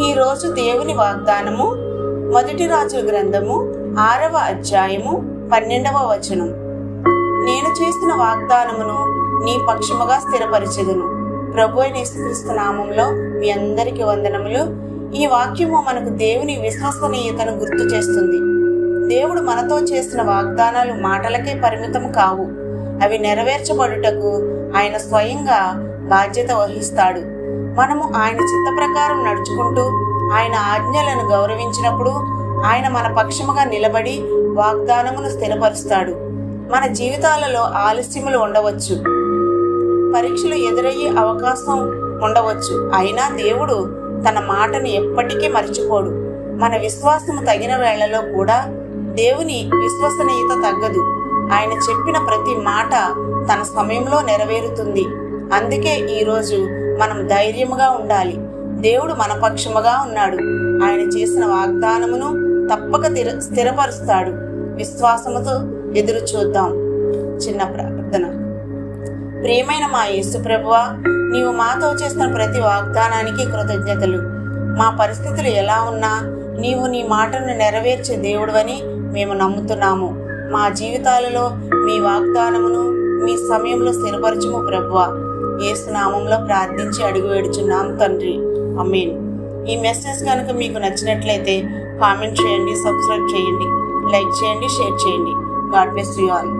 ఈరోజు దేవుని వాగ్దానము మొదటి రాజుల గ్రంథము 6వ అధ్యాయము 12వ వచనం. నేను చేసిన వాగ్దానమును నీ పక్షముగా స్థిరపరిచెదను. ప్రభు అయిన యేసుక్రీస్తు నామములో మీ అందరికీ వందనములు. ఈ వాక్యము మనకు దేవుని విశ్వసనీయతను గుర్తు చేస్తుంది. దేవుడు మనతో చేసిన వాగ్దానాలు మాటలకే పరిమితం కావు. అవి నెరవేర్చబడుటకు ఆయన స్వయంగా బాధ్యత వహిస్తాడు. మనము ఆయన చిత్త ప్రకారం నడుచుకుంటూ ఆయన ఆజ్ఞలను గౌరవించినప్పుడు ఆయన మన పక్షముగా నిలబడి వాగ్దానమును స్థిరపరుస్తాడు. మన జీవితాలలో ఆలస్యములు ఉండవచ్చు, పరీక్షలు ఎదురయ్యే అవకాశం ఉండవచ్చు. అయినా దేవుడు తన మాటను ఎప్పటికీ మర్చిపోడు. మన విశ్వాసము తగిన వేళలో కూడా దేవుని విశ్వసనీయత తగ్గదు. ఆయన చెప్పిన ప్రతి మాట తన సమయంలో నెరవేరుతుంది. అందుకే ఈరోజు మనం ధైర్యముగా ఉండాలి. దేవుడు మన పక్షముగా ఉన్నాడు. ఆయన చేసిన వాగ్దానమును తప్పక స్థిరపరుస్తాడు. విశ్వాసముతో ఎదురు చూద్దాం. చిన్న ప్రార్థన. ప్రియమైన మా యేసు ప్రభువా, నీవు మాతో చేసిన ప్రతి వాగ్దానానికి కృతజ్ఞతలు. మా పరిస్థితులు ఎలా ఉన్నా నీవు నీ మాటను నెరవేర్చే దేవుడవని మేము నమ్ముతున్నాము. మా జీవితాలలో మీ వాగ్దానమును మీ సమయంలో స్థిరపరచుము ప్రభువా. యేసు నామంలో ప్రార్థించి అడిగి వేడుచున్నాం తండ్రి. ఆమేన్. ఈ మెసేజ్ కనుక మీకు నచ్చినట్లయితే కామెంట్ చేయండి, సబ్స్క్రైబ్ చేయండి, లైక్ చేయండి, షేర్ చేయండి. God bless you all.